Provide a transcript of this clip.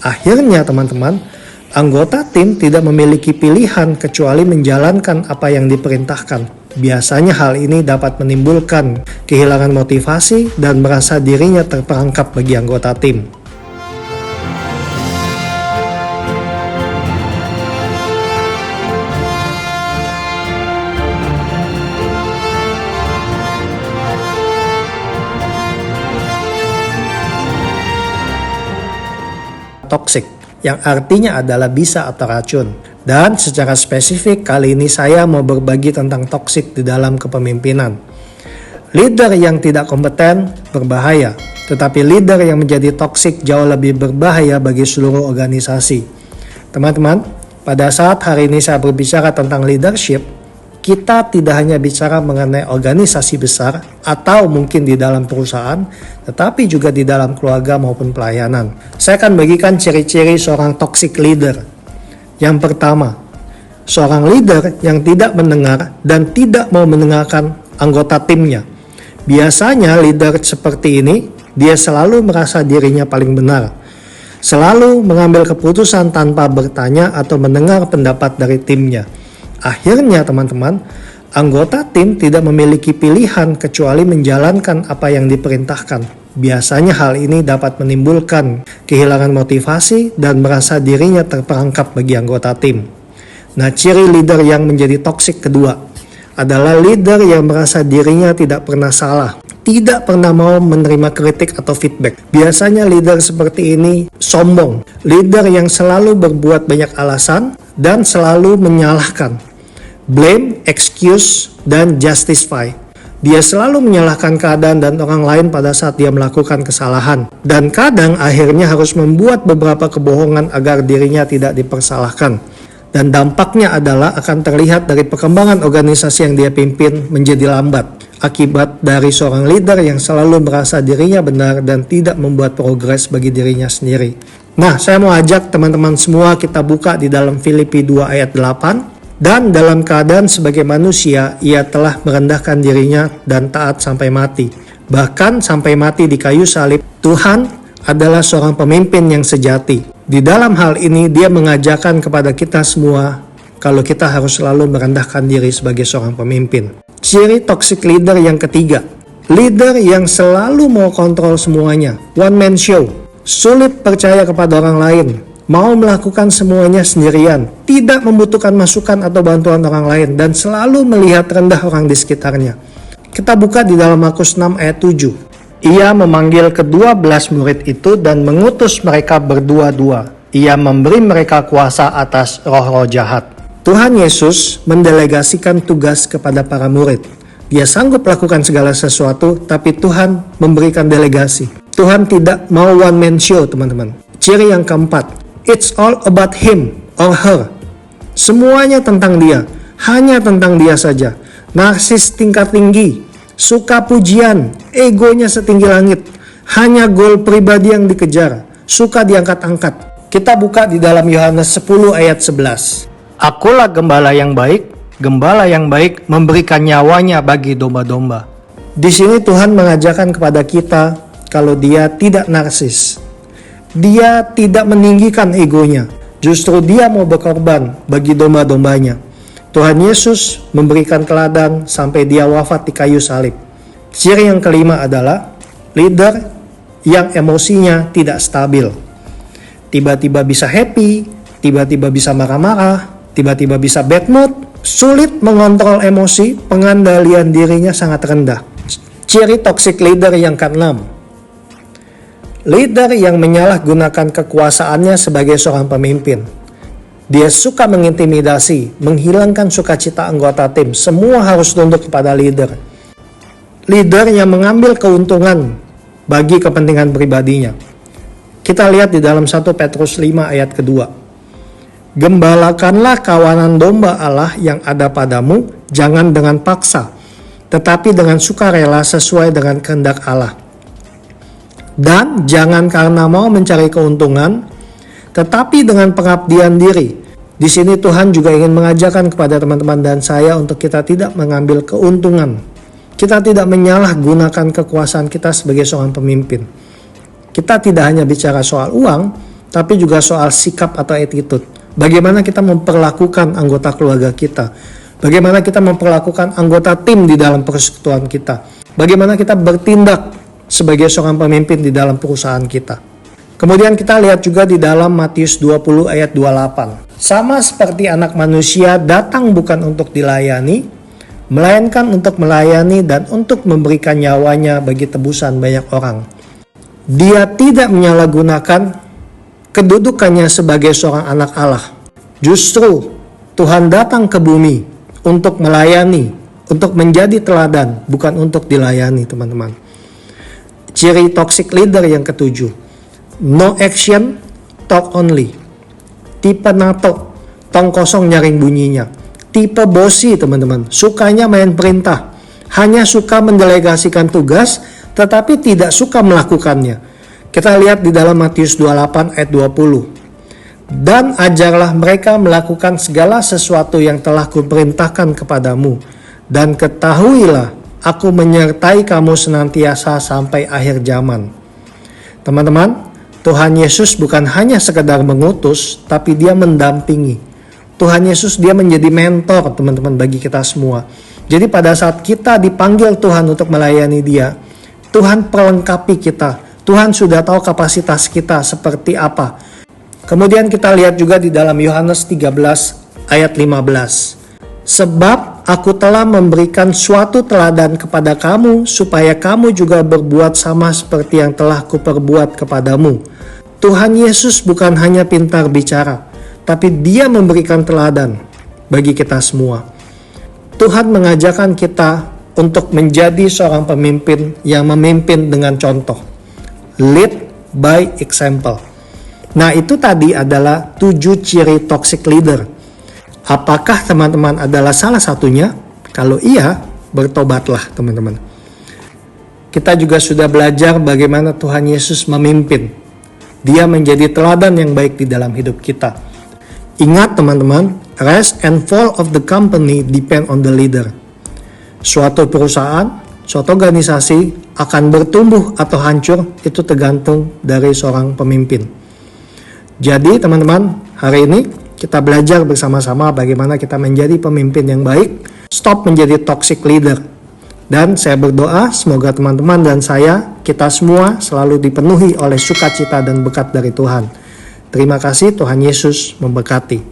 Akhirnya teman-teman, anggota tim tidak memiliki pilihan kecuali menjalankan apa yang diperintahkan. Biasanya hal ini dapat menimbulkan kehilangan motivasi dan merasa dirinya terperangkap bagi anggota tim. Toxic, yang artinya adalah bisa atau racun. Dan secara spesifik kali ini saya mau berbagi tentang toxic di dalam kepemimpinan. Leader yang tidak kompeten berbahaya, tetapi leader yang menjadi toxic jauh lebih berbahaya bagi seluruh organisasi. Teman-teman, pada saat hari ini saya berbicara tentang leadership, kita tidak hanya bicara mengenai organisasi besar atau mungkin di dalam perusahaan, tetapi juga di dalam keluarga maupun pelayanan. Saya akan bagikan ciri-ciri seorang toxic leader. Yang pertama, seorang leader yang tidak mendengar dan tidak mau mendengarkan anggota timnya. Biasanya leader seperti ini, dia selalu merasa dirinya paling benar. Selalu mengambil keputusan tanpa bertanya atau mendengar pendapat dari timnya. Akhirnya teman-teman, anggota tim tidak memiliki pilihan kecuali menjalankan apa yang diperintahkan. Biasanya hal ini dapat menimbulkan kehilangan motivasi dan merasa dirinya terperangkap bagi anggota tim. Nah, ciri leader yang menjadi toksik kedua adalah leader yang merasa dirinya tidak pernah salah, tidak pernah mau menerima kritik atau feedback. Biasanya leader seperti ini sombong, leader yang selalu berbuat banyak alasan dan selalu menyalahkan. Blame, excuse, dan justify. Dia selalu menyalahkan keadaan dan orang lain pada saat dia melakukan kesalahan. Dan kadang akhirnya harus membuat beberapa kebohongan agar dirinya tidak dipersalahkan. Dan dampaknya adalah akan terlihat dari perkembangan organisasi yang dia pimpin menjadi lambat. Akibat dari seorang leader yang selalu merasa dirinya benar dan tidak membuat progres bagi dirinya sendiri. Nah, saya mau ajak teman-teman semua kita buka di dalam Filipi 2 ayat 8. Dan dalam keadaan sebagai manusia, ia telah merendahkan dirinya dan taat sampai mati. Bahkan sampai mati di kayu salib, Tuhan adalah seorang pemimpin yang sejati. Di dalam hal ini, dia mengajarkan kepada kita semua kalau kita harus selalu merendahkan diri sebagai seorang pemimpin. Ciri toxic leader yang ketiga, leader yang selalu mau kontrol semuanya. One man show, sulit percaya kepada orang lain. Mau melakukan semuanya sendirian, tidak membutuhkan masukan atau bantuan orang lain, dan selalu melihat rendah orang di sekitarnya. Kita buka di dalam Markus 6 ayat 7. Ia memanggil ke-12 murid itu dan mengutus mereka berdua-dua. Ia memberi mereka kuasa atas roh-roh jahat. Tuhan Yesus mendelegasikan tugas kepada para murid. Dia sanggup lakukan segala sesuatu, tapi Tuhan memberikan delegasi. Tuhan tidak mau one man show, teman-teman. Ciri yang keempat, it's all about him or her. Semuanya tentang dia, hanya tentang dia saja. Narsis tingkat tinggi, suka pujian, egonya setinggi langit. Hanya goal pribadi yang dikejar, suka diangkat-angkat. Kita buka di dalam Yohanes 10 ayat 11. Akulah gembala yang baik memberikan nyawanya bagi domba-domba. Di sini Tuhan mengajarkan kepada kita kalau dia tidak narsis. Dia tidak meninggikan egonya. Justru dia mau berkorban bagi domba-dombanya. Tuhan Yesus memberikan teladan sampai dia wafat di kayu salib. Ciri yang kelima adalah leader yang emosinya tidak stabil. Tiba-tiba bisa happy, tiba-tiba bisa marah-marah, tiba-tiba bisa bad mood, sulit mengontrol emosi, pengendalian dirinya sangat rendah. Ciri toxic leader yang keenam, leader yang menyalahgunakan kekuasaannya sebagai seorang pemimpin. Dia suka mengintimidasi, menghilangkan sukacita anggota tim. Semua harus tunduk kepada leader. Leader yang mengambil keuntungan bagi kepentingan pribadinya. Kita lihat di dalam 1 Petrus 5 ayat kedua. Gembalakanlah kawanan domba Allah yang ada padamu, jangan dengan paksa, tetapi dengan sukarela sesuai dengan kehendak Allah. Dan jangan karena mau mencari keuntungan, tetapi dengan pengabdian diri. Di sini Tuhan juga ingin mengajarkan kepada teman-teman dan saya untuk kita tidak mengambil keuntungan. Kita tidak menyalahgunakan kekuasaan kita sebagai seorang pemimpin. Kita tidak hanya bicara soal uang, tapi juga soal sikap atau attitude. Bagaimana kita memperlakukan anggota keluarga kita. Bagaimana kita memperlakukan anggota tim di dalam persekutuan kita. Bagaimana kita bertindak sebagai seorang pemimpin di dalam perusahaan kita. Kemudian kita lihat juga di dalam Matius 20 ayat 28. Sama seperti anak manusia datang bukan untuk dilayani, melainkan untuk melayani dan untuk memberikan nyawanya bagi tebusan banyak orang. Dia tidak menyalahgunakan kedudukannya sebagai seorang anak Allah. Justru Tuhan datang ke bumi untuk melayani, untuk menjadi teladan, bukan untuk dilayani, teman-teman. Ciri toxic leader yang ketujuh, no action, talk only. Tipe NATO, tong kosong nyaring bunyinya. Tipe bosi, teman-teman, sukanya main perintah, hanya suka mendelegasikan tugas, tetapi tidak suka melakukannya. Kita lihat di dalam Matius 28 ayat 20. Dan ajarlah mereka melakukan segala sesuatu yang telah kuperintahkan kepadamu. Dan ketahuilah, aku menyertai kamu senantiasa sampai akhir zaman. Teman-teman, Tuhan Yesus bukan hanya sekedar mengutus, tapi dia mendampingi. Tuhan Yesus dia menjadi mentor, teman-teman, bagi kita semua. Jadi pada saat kita dipanggil Tuhan untuk melayani dia, Tuhan perlengkapi kita. Tuhan sudah tahu kapasitas kita seperti apa. Kemudian kita lihat juga di dalam Yohanes 13 ayat 15. Sebab aku telah memberikan suatu teladan kepada kamu, supaya kamu juga berbuat sama seperti yang telah kuperbuat kepadamu. Tuhan Yesus bukan hanya pintar bicara, tapi dia memberikan teladan bagi kita semua. Tuhan mengajarkan kita untuk menjadi seorang pemimpin yang memimpin dengan contoh. Lead by example. Nah, itu tadi adalah 7 ciri toxic leader. Apakah teman-teman adalah salah satunya? Kalau iya, bertobatlah teman-teman. Kita juga sudah belajar bagaimana Tuhan Yesus memimpin. Dia menjadi teladan yang baik di dalam hidup kita. Ingat teman-teman, rise and fall of the company depend on the leader. Suatu perusahaan, suatu organisasi akan bertumbuh atau hancur, itu tergantung dari seorang pemimpin. Jadi teman-teman, hari ini kita belajar bersama-sama bagaimana kita menjadi pemimpin yang baik, stop menjadi toxic leader. Dan saya berdoa semoga teman-teman dan saya, kita semua selalu dipenuhi oleh sukacita dan berkat dari Tuhan. Terima kasih, Tuhan Yesus memberkati.